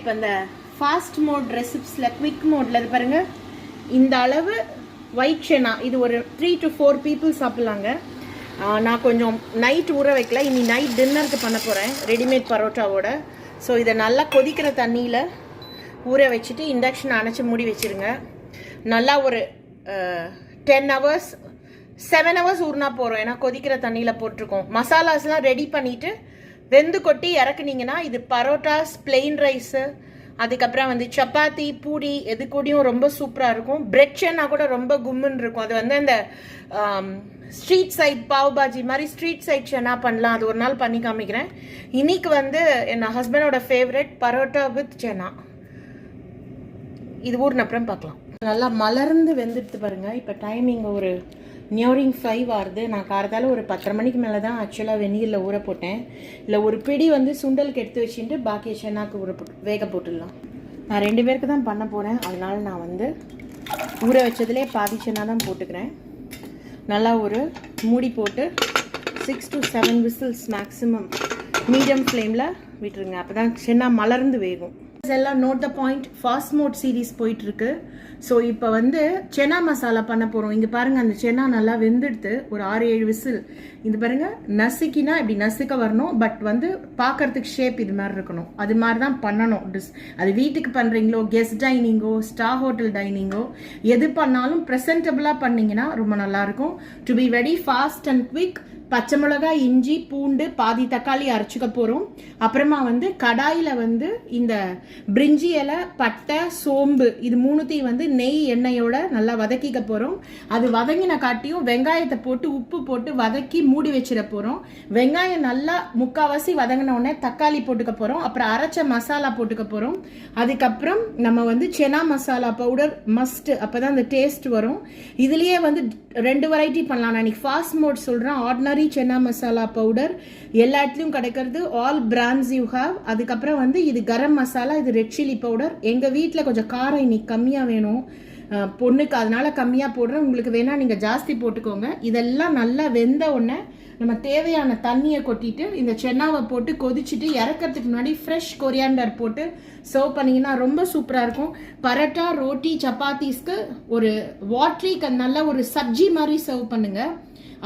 இப்போ இந்த fast mode ரெசிப்ஸில் quick மோடில் இது பாருங்கள், இந்த அளவு ஒயிட் சென்னா இது ஒரு 3 to 4 people சாப்பிட்லாங்க. நான் கொஞ்சம் நைட் ஊற வைக்கல, இனி நைட் டின்னருக்கு பண்ண போகிறேன் ரெடிமேட் பரோட்டாவோட. ஸோ இதை நல்லா கொதிக்கிற தண்ணியில் ஊற வச்சுட்டு இண்டக்ஷன் அணைச்சி மூடி வச்சுருங்க. நல்லா ஒரு 10 hours 7 hours ஊறினா போகிறோம், ஏன்னா கொதிக்கிற தண்ணியில் போட்டிருக்கோம். மசாலாஸ்லாம் ரெடி பண்ணிவிட்டு வெந்து கொட்டி இறக்குனீங்கன்னா இது பரோட்டாஸ், பிளெயின் ரைஸு, அதுக்கப்புறம் வந்து சப்பாத்தி, பூரி எது கூடயும் ரொம்ப சூப்பராக இருக்கும். பிரெட் சென்னா கூட ரொம்ப கும்முன்னு இருக்கும். அது வந்து அந்த ஸ்ட்ரீட் சைட் பாவ் பாஜி மாதிரி ஸ்ட்ரீட் சைட் சென்னா பண்ணலாம். அது ஒரு நாள் பண்ணி காமிக்கிறேன். இன்னைக்கு வந்து என் ஹஸ்பண்டோட ஃபேவரட் பரோட்டா வித் சென்னா. இது ஊர்ன அப்புறம் பார்க்கலாம். நல்லா மலர்ந்து வெந்துடுத்து பாருங்க. இப்போ டைமிங் ஒரு நியரிங் 5 ஆகுது. நான் காரத்தால் ஒரு 10:30 மணிக்கு மேலே தான் ஆக்சுவலாக வெந்நீரில் ஊற போட்டேன். இல்லை ஒரு பிடி வந்து சுண்டலுக்கு எடுத்து வச்சுட்டு பாக்கி சென்னாக்கு வேக போட்டுடலாம். நான் 2 பேருக்கு தான் பண்ண போகிறேன், அதனால நான் வந்து ஊற வச்சதுலே பாதி சென்னா தான் போட்டுக்கிறேன். நல்லா ஒரு மூடி போட்டு 6 to 7 whistles மேக்ஸிமம் மீடியம் ஃப்ளேமில் விட்டுருங்க. அப்போ தான் சென்னா மலர்ந்து வேகும். எல்லாம் note the point, fast mode series போயிட்டுருக்கு. ஸோ இப்போ வந்து சென்னா மசாலா பண்ண போகிறோம். இங்கே பாருங்கள், அந்த சென்னா நல்லா வெந்துடுத்து ஒரு 6-7 விசில். இது பாருங்கள், நசுக்கினா இப்படி நசுக்க வரணும். பட் வந்து பார்க்கறதுக்கு ஷேப் இது மாதிரி இருக்கணும். அது மாதிரி தான் பண்ணணும். அது வீட்டுக்கு பண்ணுறீங்களோ, கெஸ்ட் டைனிங்கோ, ஸ்டார் ஹோட்டல் டைனிங்கோ, எது பண்ணாலும் ப்ரெசன்டபுளாக பண்ணிங்கன்னா ரொம்ப நல்லாயிருக்கும். To be very fast and quick. பச்சை மிளகாய், இஞ்சி, பூண்டு, பாதி தக்காளி அரைச்சிக்க போகிறோம். அப்புறமா வந்து கடாயில் வந்து இந்த பிரிஞ்சி இலை, பட்டை, சோம்பு இது மூணுத்தையும் வந்து நெய் எண்ணெயோட நல்லா வதக்கிக்க போகிறோம். அது வதங்கின காட்டியும் வெங்காயத்தை போட்டு உப்பு போட்டு வதக்கி மூடி வச்சிட போகிறோம். வெங்காயம் நல்லா முக்கால்வாசி வதங்கின உடனே தக்காளி போட்டுக்க போகிறோம். அப்புறம் அரைச்ச மசாலா போட்டுக்க போகிறோம். அதுக்கப்புறம் நம்ம வந்து சென்னா மசாலா பவுடர் மஸ்ட், அப்போ தான் அந்த டேஸ்ட் வரும். இதுலேயே வந்து 2 வெரைட்டி பண்ணலாம். நான் இன்னைக்கு ஃபாஸ்ட் மோட் சொல்கிறேன். ஆர்டினரி சென்னா மசாலா பவுடர் எல்லா இடத்துலையும் கிடைக்கிறது, ஆல் பிராண்ட்ஸ் யூ ஹாவ். அதுக்கப்புறம் வந்து இது கரம் மசாலா, இது ரெட் சில்லி பவுடர். எங்கள் வீட்டில் கொஞ்சம் காரம் இன்னைக்கு கம்மியாக வேணும் பொண்ணுக்கு, அதனால கம்மியாக போடுறேன். உங்களுக்கு வேணால் நீங்கள் ஜாஸ்தி போட்டுக்கோங்க. இதெல்லாம் நல்லா வெந்த உடனே நம்ம தேவையான தண்ணியை கொட்டிட்டு இந்த சென்னாவை போட்டு கொதிச்சுட்டு இறக்கிறதுக்கு முன்னாடி ஃப்ரெஷ் கொரியாண்டர் போட்டு சர்வ் பண்ணிங்கன்னா ரொம்ப சூப்பராக இருக்கும். பரோட்டா, ரோட்டி, சப்பாத்திஸ்க்கு ஒரு வாட்ரி நல்ல ஒரு சப்ஜி மாதிரி சர்வ் பண்ணுங்கள்.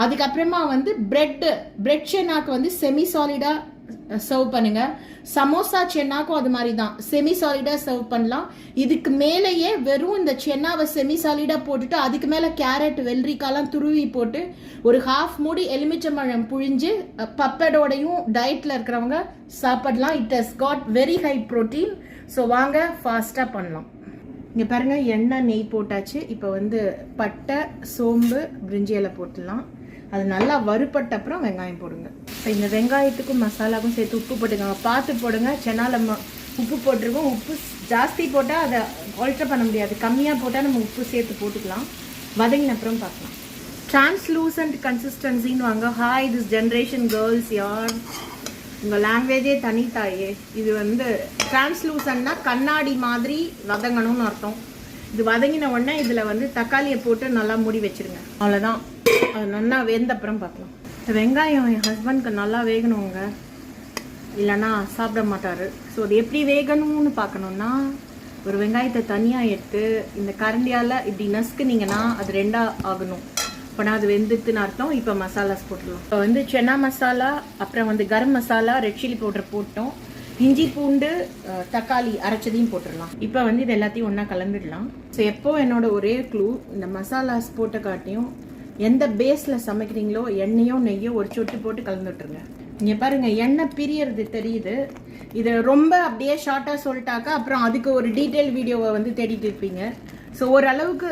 அதுக்கப்புறமா வந்து பிரெட் சென்னாக்கு வந்து செமி சாலிடாக சர்வ் பண்ணுங்க. சமோசா சென்னாக்கும் அது மாதிரி தான் செமி சாலிடா சர்வ் பண்ணலாம். இதுக்கு மேலேயே வெறும் இந்த சென்னாவை செமி சாலிடா போட்டுட்டு அதுக்கு மேலே கேரட், வெள்ளரிக்காலாம் துருவி போட்டு ஒரு ஹாஃப் மூடி எலுமிச்சம்பழம் புழிஞ்சு பப்படோடையும் டயட்டில் இருக்கிறவங்க சாப்பிடலாம். It has got very high protein. So வாங்க ஃபாஸ்ட்டாக பண்ணலாம். இங்கே பாருங்கள், எண்ணெய் நெய் போட்டாச்சு. இப்போ வந்து பட்டை, சோம்பு, பிரிஞ்சி இலை போட்டுடலாம். அது நல்லா வறுப்பட்ட அப்புறம் வெங்காயம் போடுங்க. இப்போ இந்த வெங்காயத்துக்கும் மசாலாவுக்கும் சேர்த்து உப்பு போட்டுக்கோங்க. பார்த்து போடுங்க. சென்னால உப்பு போட்டிருக்கோம். உப்பு ஜாஸ்தி போட்டால் அதை ஆல்டர் பண்ண முடியாது. கம்மியாக போட்டால் நம்ம உப்பு சேர்த்து போட்டுக்கலாம். வதங்கின அப்புறம் பார்க்கலாம். டிரான்ஸ்லூசன்ட் கன்சிஸ்டன்சின்னு வாங்க. ஹாய் திஸ் ஜென்ரேஷன் கேர்ள்ஸ் யார், உங்கள் லாங்குவேஜே தனித்தாயே. இது வந்து டிரான்ஸ்லூசன்னா கண்ணாடி மாதிரி வதங்கணும்னு அர்த்தம். இது வதங்கின உடனே இதில் வந்து தக்காளியை போட்டு நல்லா மூடி வச்சுருங்க. அவ்வளோதான். அது நல்லா வெந்த அப்புறம் பார்க்கலாம். வெங்காயம் என் ஹஸ்பண்ட்க்கு நல்லா வேகணுங்க, இல்லைன்னா சாப்பிட மாட்டார். ஸோ அது எப்படி வேகணும்னு பார்க்கணுன்னா ஒரு வெங்காயத்தை தனியாக எடுத்து இந்த கரண்டியால் இப்படி நசுக்குனீங்கன்னா அது 2ஆ ஆகணும். அப்போனா அது வெந்துட்டுன்னு அர்த்தம். இப்போ மசாலாஸ் போட்டுடலாம். இப்போ வந்து சென்னா மசாலா, அப்புறம் வந்து garam masala, red chilli powder போட்டோம். இஞ்சி, பூண்டு, தக்காளி அரைச்சதையும் போட்டுடலாம். இப்போ வந்து இது எல்லாத்தையும் ஒன்றா கலந்துடலாம். ஸோ எப்போ என்னோட ஒரே க்ளூ, இந்த மசாலாஸ் போட்ட காட்டியும் எந்த பேஸில் சமைக்கிறீங்களோ எண்ணெயோ நெய்யோ ஒரு சொட்டு போட்டு கலந்துட்டுருங்க. இங்கே பாருங்கள், எண்ணெய் பிரியறது தெரியுது. இதை ரொம்ப அப்படியே ஷார்ட்டாக சொல்லிட்டாக்கா அப்புறம் அதுக்கு ஒரு டீட்டெயில் வீடியோவை வந்து தேடிட்டு இருப்பீங்க. ஸோ ஓரளவுக்கு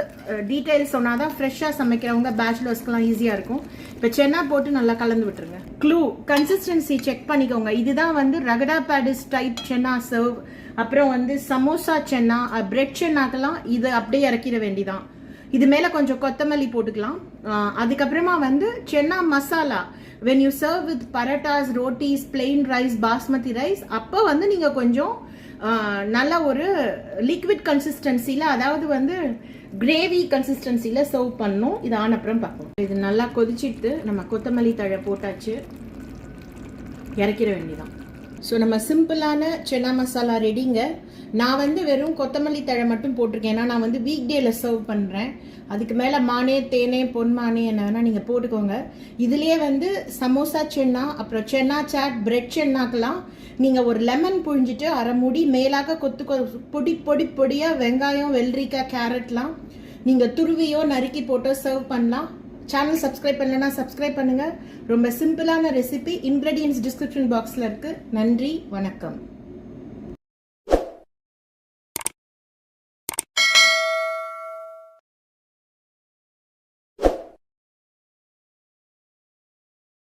டீட்டெயில்ஸ் சொன்னால் தான் ஃப்ரெஷ்ஷாக சமைக்கிறவங்க பேச்சுலர்ஸ்க்குலாம் ஈஸியாக இருக்கும். இப்போ சென்னா போட்டு நல்லா கலந்து விட்டுருங்க. க்ளூ, கன்சிஸ்டன்சி செக் பண்ணிக்கோங்க. இதுதான் வந்து ரகடா பேடிஸ் டைப் சென்னா சர்வ். அப்புறம் வந்து சமோசா சென்னா, பிரெட் சென்னாக்கெல்லாம் இது அப்படியே இறக்கிட வேண்டிதான். இது மேலே கொஞ்சம் கொத்தமல்லி போட்டுக்கலாம். அதுக்கப்புறமா வந்து சென்னா masala, when you serve with paratas, rotis, plain rice, basmati rice, அப்போ வந்து நீங்கள் கொஞ்சம் நல்ல ஒரு லிக்விட் கன்சிஸ்டன்சியில், அதாவது வந்து கிரேவி கன்சிஸ்டன்சியில் சர்வ் பண்ணணும். இது ஆன அப்புறம் பார்ப்போம். இது நல்லா கொதிச்சுட்டு நம்ம கொத்தமல்லி தழை போட்டாச்சு, இறக்கிற வேண்டியதான். ஸோ நம்ம சிம்பிளான சென்னா மசாலா ரெடிங்க. நான் வந்து வெறும் கொத்தமல்லி தழை மட்டும் போட்டிருக்கேன். ஏன்னா நான் வந்து வீக் டேல சர்வ் பண்ணுறேன். அதுக்கு மேலே மானே தேனே பொன்மானே என்ன வேணால் நீங்கள் போட்டுக்கோங்க. இதுலேயே வந்து சமோசா சென்னா, அப்புறம் சென்னா சாட், பிரெட் சென்னாக்கெல்லாம் நீங்கள் ஒரு லெமன் புழிஞ்சிட்டு அரை மூடி மேலாக பொடியாக வெங்காயம், வெள்ளரிக்காய், கேரட்லாம் நீங்கள் துருவியோ நறுக்கி போட்டோ சர்வ் பண்ணலாம். சேனல் சப்ஸ்கிரைப் பண்ணலைன்னா சப்ஸ்கிரைப் பண்ணுங்கள். ரொம்ப சிம்பிளான ரெசிபி. இன்க்ரெடியன்ட்ஸ் டிஸ்கிரிப்ஷன் பாக்ஸில் இருக்குது. நன்றி, வணக்கம்.